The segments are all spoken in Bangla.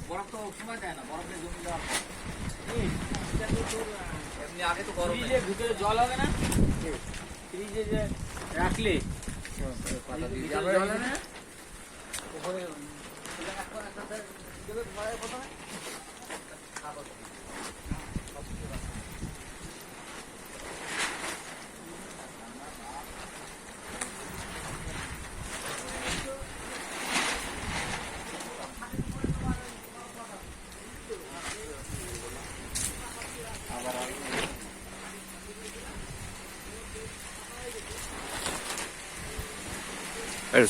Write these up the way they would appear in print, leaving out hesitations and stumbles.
বরফ তো সময় দেয় না, বরফে জমি দেওয়ার পর এমনি আগে তো গরম ভিতরে জল হবে না, ফ্রিজে যে রাখলে জল হবে না উপরে প্রথমে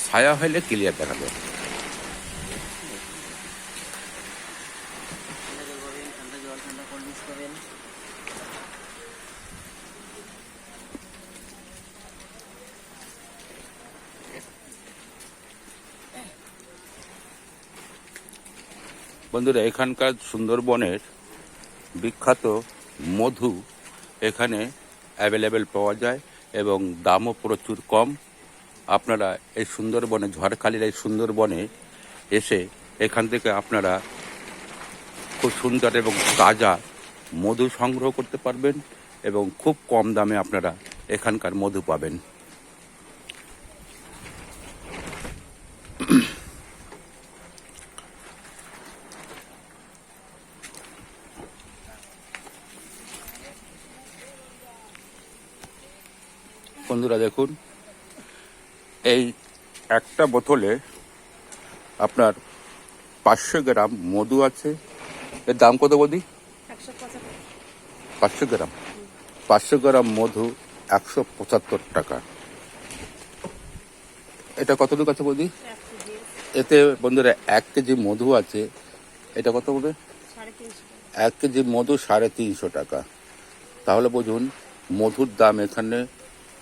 ছায়া হইলে ক্লিয়ার দেখা যায়। বন্ধুরা, এখানকার সুন্দরবনের বিখ্যাত মধু এখানে অ্যাভেলেবেল পাওয়া যায় এবং দামও প্রচুর কম। আপনারা এই সুন্দরবনে, ঝড়খালির এই সুন্দরবনে এসে এখান থেকে আপনারা খুব সুন্দর এবং তাজা মধু সংগ্রহ করতে পারবেন এবং খুব কম দামে আপনারা এখানকার মধু পাবেন। বন্ধুরা দেখুন, এই একটা বোতলে আপনার 500 গ্রাম মধু আছে। এর দাম কত বৌদি? 500 গ্রাম 500 গ্রাম মধু 175 টাকা। এটা কতটুকু আছে বৌদি? এতে বন্ধুরা 1 কেজি মধু আছে। এটা কত হবে? 1 কেজি মধু 350 টাকা। তাহলে বুঝুন মধুর দাম এখানে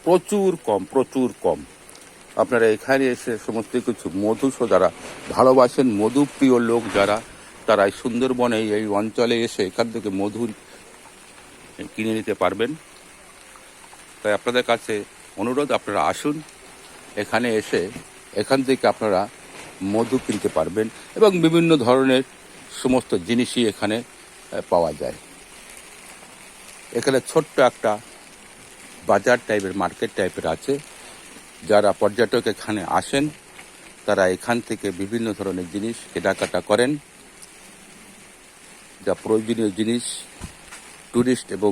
প্রচুর কম, প্রচুর কম। আপনারা এখানে এসে সমস্ত কিছু মধু, যারা ভালোবাসেন মধু প্রিয় লোক যারা, তারা এই সুন্দরবনে এই অঞ্চলে এসে এখান থেকে মধু কিনে নিতে পারবেন। তাই আপনাদের কাছে অনুরোধ, আপনারা আসুন, এখানে এসে এখান থেকে আপনারা মধু কিনতে পারবেন এবং বিভিন্ন ধরনের সমস্ত জিনিসই এখানে পাওয়া যায়। এখানে ছোট্ট একটা বাজার টাইপের, মার্কেট টাইপের আছে। যারা পর্যটক এখানে আসেন তারা এখান থেকে বিভিন্ন ধরনের জিনিস কেনাকাটা করেন। যা প্রয়োজনীয় জিনিস ট্যুরিস্ট এবং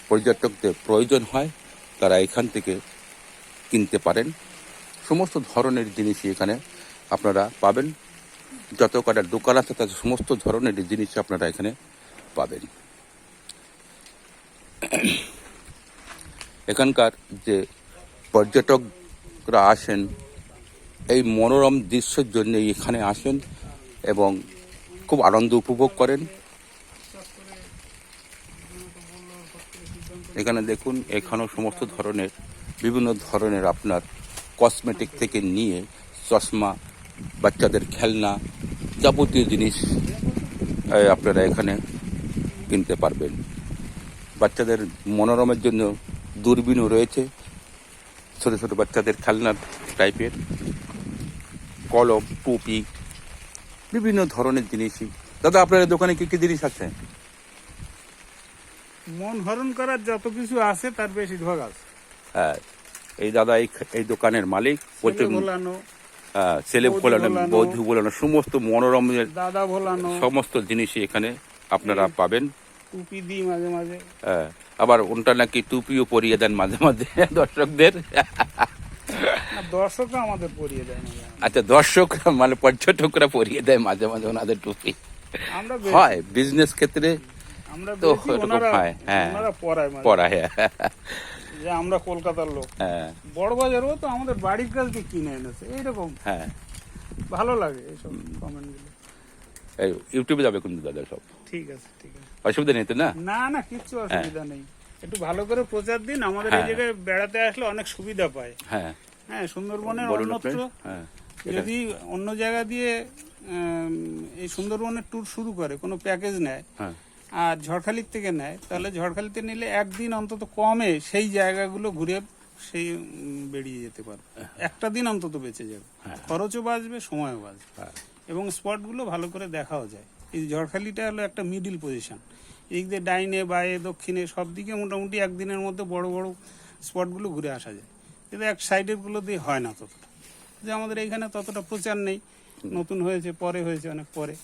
পর্যটকদের প্রয়োজন হয় তারা এখান থেকে কিনতে পারেন। সমস্ত ধরনের জিনিসই এখানে আপনারা পাবেন। যত কটা দোকান আছে তার সমস্ত ধরনের জিনিস আপনারা এখানে পাবেন। এখানকার যে পর্যটকরা আসেন এই মনোরম দৃশ্যের জন্য এখানে আসেন এবং খুব আনন্দ উপভোগ করেন। এখানে দেখুন, এখানেও সমস্ত ধরনের বিভিন্ন ধরনের আপনার কসমেটিক থেকে নিয়ে চশমা, বাচ্চাদের খেলনা, যাবতীয় জিনিস আপনারা এখানে কিনতে পারবেন। বাচ্চাদের মনোরমের জন্য দূরবীনও রয়েছে, ছোট ছোট বাচ্চাদের খেলনা টাইপের, কলম, টুপি, বিভিন্ন ধরনের জিনিসই। দাদা, আপনার দোকানে কি কি জিনিস আছে? মন হরণ করার যত কিছু আছে তার বেশিরভাগ আছে। হ্যাঁ, এই দাদা এই দোকানের মালিক। ছেলে ভোলানো, বধূ ভোলানো, সমস্ত মনোরমের দাদা ভোলানো সমস্ত জিনিসই এখানে আপনারা পাবেন। টুপি দিই মাঝে মাঝে। হ্যাঁ, আবার ওনটা নাকি টুপিও পরিয়ে দেন মাঝে মাঝে দর্শকদের। দর্শকরা আমাদের পরিয়ে দেয় না। আচ্ছা, দর্শক মানে পর্যটকরা পরিয়ে দেয় মাঝে মাঝে ওনাদের টুপি। আমরা হয় বিজনেস ক্ষেত্রে আমরা তো এরকম হয়। হ্যাঁ, পড়ায়। যে আমরা কলকাতার লোক, হ্যাঁ, বড় বাজারও তো আমাদের বাড়ির কাছ থেকে কিনে এনেছে এইরকম। হ্যাঁ, ভালো লাগে এইসব কমেন্ট গুলো। ইউটিউবে যাবে কিন্তু দাদা সব। ঠিক আছে, ঠিক আছে, অসুবিধা নেই তো? না না না, কিচ্ছু অসুবিধা নেই। একটু ভালো করে প্রচার দিন। আমাদের এই জায়গায় বেড়াতে আসলে অনেক সুবিধা পায়। হ্যাঁ, হ্যাঁ, সুন্দরবনের অন্যত্র যদি অন্য জায়গা দিয়ে এই সুন্দরবনের ট্যুর শুরু করে, কোনো প্যাকেজ নেয় আর ঝড়খালির থেকে নেয়, তাহলে ঝড়খালিতে নিলে একদিন অন্তত কমে সেই জায়গাগুলো ঘুরে সেই বেরিয়ে যেতে পারবে, একটা দিন অন্তত বেঁচে যাবে, খরচও বাঁচবে, সময়ও বাঁচবে, এবং স্পটগুলো ভালো করে দেখাও যায়। এই ঝড়খালিটা হলো একটা মিডিল পজিশন, এই যে ডাইনে বায়ে দক্ষিণে সব দিকে মোটামুটি একদিনের মধ্যে বড় বড় স্পটগুলো ঘুরে আসা যায়, কিন্তু এক সাইডের গুলো দিয়ে হয় না ততটা, যে আমাদের এইখানে ততটা প্রচার নেই, নতুন হয়েছে, পরে হয়েছে, অনেক পরে।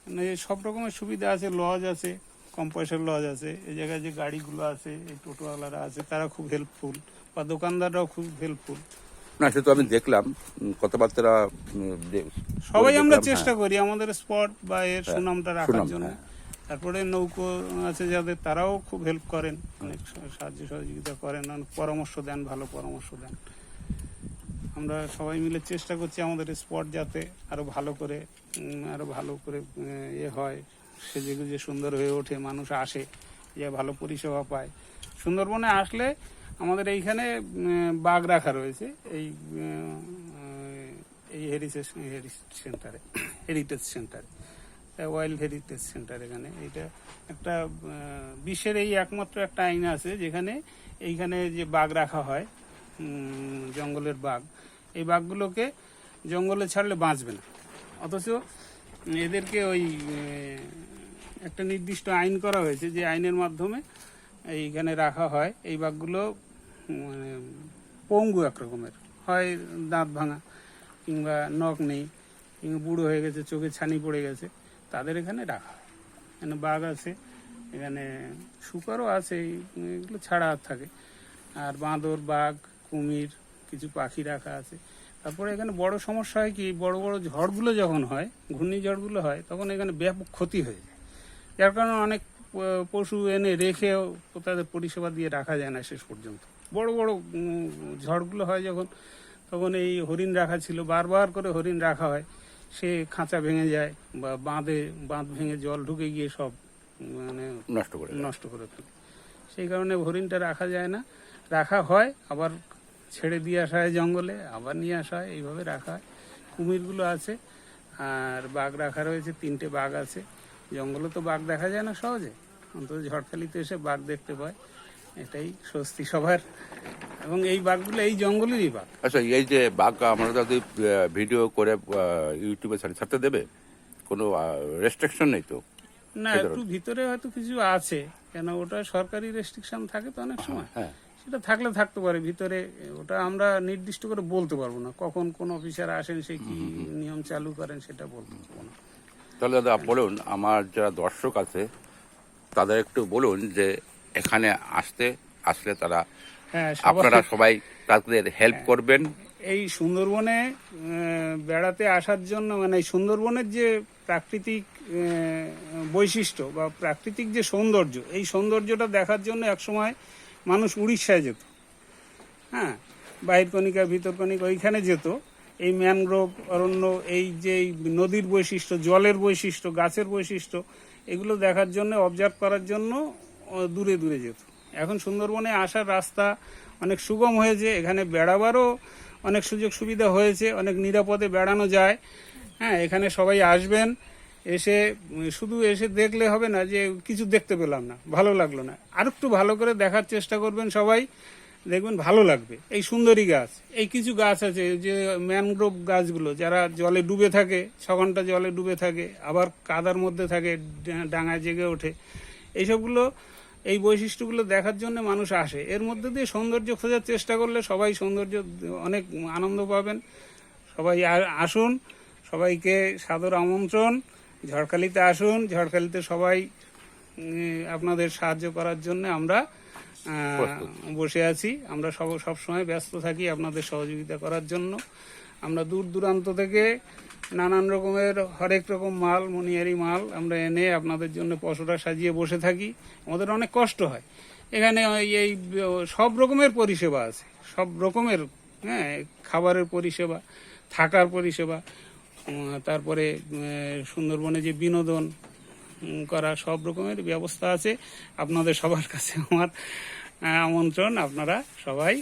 মানে সব রকমের সুবিধা আছে, লজ আছে, কম পয়সার লজ আছে, এই জায়গায় যে গাড়িগুলো আছে, এই টোটোওয়ালারা আছে, তারা খুব হেল্পফুল, বা দোকানদাররাও খুব হেল্পফুল। না সে তো আমি দেখলাম কথাবার্তা সবাই আমরা দেখলাম, চেষ্টা করি আমাদের স্পট বা এর সুনামটা রাখার সুনাম, জন্য। তারপরে নৌকো আছে যাদের, তারাও খুব হেল্প করেন, অনেক সাহায্য সহযোগিতা করেন, অনেক পরামর্শ দেন, ভালো পরামর্শ দেন। আমরা সবাই মিলে চেষ্টা করছি আমাদের স্পট যাতে আরো ভালো করে ইয়ে হয়, সেজে গুজে সুন্দর হয়ে ওঠে, মানুষ আসে, যে ভালো পরিষেবা পায়। সুন্দরবনে আসলে আমাদের এইখানে বাঘ রাখা রয়েছে, এই হেরিটেজ সেন্টারে, ওয়াইল্ড হেরিটেজ সেন্টার। এখানে এইটা একটা বিশ্বের এই একমাত্র একটা আইন আছে যেখানে এইখানে যে বাঘ রাখা হয়, জঙ্গলের বাঘ, এই বাঘগুলোকে জঙ্গলে ছাড়লে বাঁচবে না, অথচ এদেরকে ওই একটা নির্দিষ্ট আইন করা হয়েছে, যে আইনের মাধ্যমে এইখানে রাখা হয়। এই বাঘগুলো মানে পঙ্গু একরকমের হয়, দাঁত ভাঙা, কিংবা নখ নেই, কিংবা বুড়ো হয়ে গেছে, চোখে ছানি পড়ে গেছে, তাদের এখানে রাখা হয়। এখানে বাঘ আছে, এখানে শুকরও আছে, এগুলো ছাড়া থাকে, আর বাঁদর, বাঘ, কুমির, কিছু পাখি রাখা আছে। তারপরে এখানে বড় সমস্যা হয় কি, বড় বড় ঝড়গুলো যখন হয়, ঘূর্ণিঝড়গুলো হয়, তখন এখানে ব্যাপক ক্ষতি হয়ে যায়, যার কারণে অনেক পশু এনে রেখেও তাদের পরিষেবা দিয়ে রাখা যায় না শেষ পর্যন্ত। বড় বড় ঝড়গুলো হয় যখন, তখন এই হরিণ রাখা ছিল, বারবার করে হরিণ রাখা হয়, সে খাঁচা ভেঙে যায়, বা বাঁধ ভেঙে জল ঢুকে গিয়ে সব মানে নষ্ট করে ফেলে। সেই কারণে হরিণটা রাখা যায় না, রাখা হয় আবার ছেড়ে দিয়ে আসা হয় জঙ্গলে, আবার নিয়ে আসা হয়, এইভাবে রাখা হয়। কুমিরগুলো আছে, আর বাঘ রাখা রয়েছে, 3টে বাঘ আছে। জঙ্গলে তো বাঘ দেখা যায় না সহজে, অন্তত ঝড়খালিতে এসে বাঘ দেখতে পায়, এটাই স্বস্তি সবার। এবং এই বাঘগুলো এই জঙ্গলেরই বাঘ। আচ্ছা, এই যে বাঘ আমরা যদি ভিডিও করে ইউটিউবে ছাড়তে দেবে, কোনো রেস্ট্রিকশন নেই তো? না, একটু ভিতরে হয়তো কিছু আছে, কেন ওটা সরকারি রেস্ট্রিকশন থাকে তো অনেক সময়, সেটা থাকলে থাকতে পারে ভিতরে, ওটা আমরা নির্দিষ্ট করে বলতে পারবো না, কখন কোন অফিসার আসেন, সে কি নিয়ম চালু করেন সেটা বলতে পারবো না। তাহলে দাদা বলুন, আমার যারা দর্শক আছে তাদের একটু বলুন যে এখানে আসলে তারা, আপনারা সবাই তাদের হেল্প করবেন। এই সুন্দরবনে বেড়াতে আসার জন্য, মানে এই সুন্দরবনের যে প্রাকৃতিক বৈশিষ্ট্য বা প্রাকৃতিক যে সৌন্দর্য, এই সৌন্দর্যটা দেখার জন্য একসময় মানুষ উড়িষ্যায় যেত, হ্যাঁ, বাহিরকণিকা, ভিতরকণিকা, ওইখানে যেত। এই ম্যানগ্রোভ অরণ্য, এই যে নদীর বৈশিষ্ট্য, জলের বৈশিষ্ট্য, গাছের বৈশিষ্ট্য, এগুলো দেখার জন্য, অবজার্ভ করার জন্য দূরে দূরে যেত। এখন সুন্দরবনে আসার রাস্তা অনেক সুগম হয়েছে, এখানে বেড়াবারও অনেক সুযোগ সুবিধা হয়েছে, অনেক নিরাপদে বেড়ানো যায়। হ্যাঁ, এখানে সবাই আসবেন, শুধু এসে দেখলে হবে না যে কিছু দেখতে পেলাম না, ভালো লাগলো না, আর একটু ভালো করে দেখার চেষ্টা করবেন সবাই, দেখবেন ভালো লাগবে। এই সুন্দরী গাছ, এই কিছু গাছ আছে যে ম্যানগ্রোভ গাছগুলো, যারা জলে ডুবে থাকে, 6 ঘন্টা জলে ডুবে থাকে, আবার কাদার মধ্যে থাকে, ডাঙায় জেগে ওঠে, এইসবগুলো, এই বৈশিষ্ট্যগুলো দেখার জন্য মানুষ আসে। এর মধ্যে দিয়ে সৌন্দর্য খোঁজার চেষ্টা করলে সবাই সৌন্দর্য অনেক আনন্দ পাবেন। সবাই আসুন, সবাইকে সাদর আমন্ত্রণ, ঝড়খালিতে আসুন। ঝড়খালিতে সবাই আপনাদের সাহায্য করার জন্য আমরা বসে আছি, আমরা সব সময় ব্যস্ত থাকি আপনাদের সহযোগিতা করার জন্য। আমরা দূর দূরান্ত থেকে নানান রকমের হরেক রকম মাল, মনিয়ারি মাল আমরা এনে আপনাদের জন্য পসরা সাজিয়ে বসে থাকি। আমাদের অনেক কষ্ট হয়, এখানে এই সব রকমের পরিষেবা আছে, সব রকমের, হ্যাঁ, খাবারের পরিষেবা, থাকার পরিষেবা, তারপরে সুন্দরবনে যে বিনোদন করা, সব রকমের ব্যবস্থা আছে। আপনাদের সবার কাছে আমার আমন্ত্রণ, আপনারা সবাই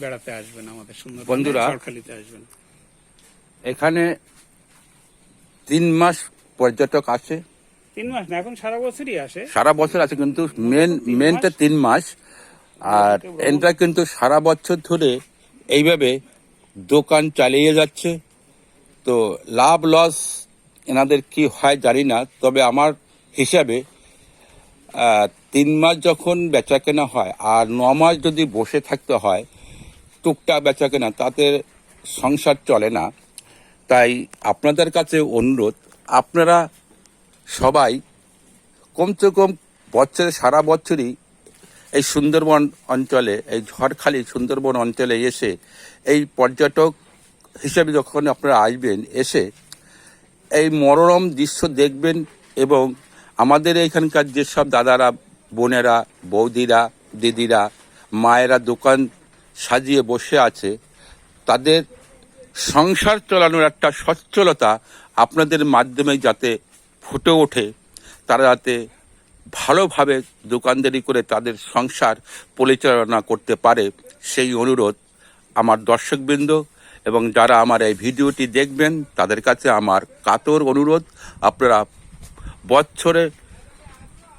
বেড়াতে আসবেন, আমাদের সুন্দরবনে ঝড়খালিতে আসবেন। এখানে 3 মাস পর্যটক আসে? 3 মাস না, এখন সারা বছরই আসে। সারা বছর আছে, কিন্তু মেনটা 3 মাস। আর এনরা কিন্তু সারা বছর ধরে এইভাবে দোকান চালিয়ে যাচ্ছে। তো লাভ লস এনাদের কি হয় জানি না, তবে আমার হিসাবে 3 মাস যখন বেচা কেনা হয় আর 9 মাস যদি বসে থাকতে হয় টুকটাক বেচা কেনা, তাতে সংসার চলে না। তাই আপনাদের কাছে অনুরোধ, আপনারা সবাই কমসে কম বছরে সারা বছরই এই সুন্দরবন অঞ্চলে, এই ঝড়খালি সুন্দরবন অঞ্চলে এসে এই পর্যটক হিসেবে যখন আপনারা আসবেন, এসে এই মনোরম দৃশ্য দেখবেন। এবং আমাদের এখানকার যেসব দাদারা, বোনেরা, বৌদিরা, দিদিরা, মায়েরা দোকান সাজিয়ে বসে আছে, তাদের সংসার চালানোর একটা সচ্ছলতা আপনাদের মাধ্যমে যাতে ফুটে ওঠে, তারা যাতে ভালোভাবে দোকানদারি করে তাদের সংসার পরিচালনা করতে পারে, সেই অনুরোধ আমার দর্শকবৃন্দ এবং যারা আমার এই ভিডিওটি দেখবেন তাদের কাছে আমার কাতর অনুরোধ, আপনারা বছরে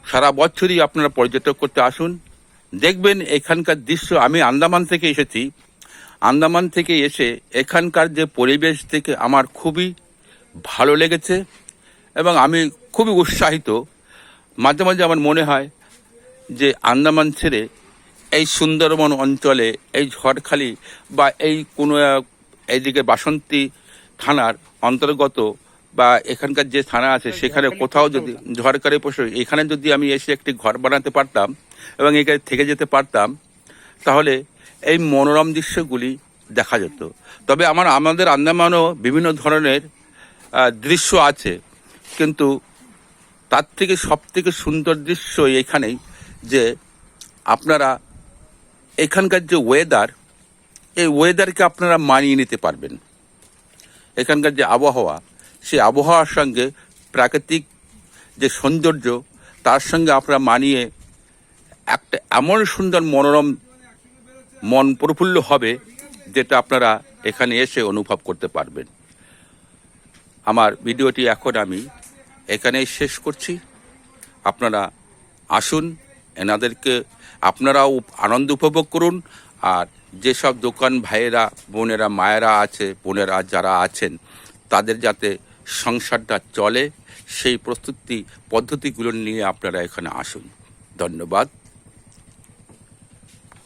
সারা বছরই আপনারা পর্যটক করতে আসুন, দেখবেন এখানকার দৃশ্য। আমি আন্দামান থেকে এসেছি, আন্দামান থেকে এসে এখানকার যে পরিবেশ থেকে আমার খুবই ভালো লেগেছে এবং আমি খুবই উৎসাহিত। মাঝে মাঝে আমার মনে হয় যে আন্দামান ছেড়ে এই সুন্দরবন অঞ্চলে, এই ঝড়খালি বা এই কোনো এইদিকে বাসন্তী থানার অন্তর্গত বা এখানকার যে থানা আছে সেখানে কোথাও যদি ঝড়খালি পশু, এখানে যদি আমি এসে একটি ঘর বানাতে পারতাম এবং এখানে থেকে যেতে পারতাম, তাহলে এই মনোরম দৃশ্যগুলি দেখা যেত। তবে আমাদের আন্দামানও বিভিন্ন ধরনের দৃশ্য আছে, কিন্তু তার থেকে সবথেকে সুন্দর দৃশ্য এখানেই যে আপনারা এখানকার যে ওয়েদার, এই ওয়েদারকে আপনারা মানিয়ে নিতে পারবেন। এখানকার যে আবহাওয়া, সেই আবহাওয়ার সঙ্গে প্রাকৃতিক যে সৌন্দর্য, তার সঙ্গে আপনারা মানিয়ে একটা এমন সুন্দর মনোরম মন প্রফুল্ল হবে যেটা আপনারা এখানে এসে অনুভব করতে পারবেন। আমার ভিডিওটি এখন আমি এখানেই শেষ করছি। আপনারা আসুন, এনাদেরকে আপনারাও আনন্দ উপভোগ করুন। আর যেসব দোকান ভাইয়েরা, বোনেরা, মায়েরা আছে, বোনেরা যারা আছেন, তাদের যাতে সংসারটা চলে সেই প্রস্তুতি পদ্ধতিগুলো নিয়ে আপনারা এখানে আসুন। ধন্যবাদ।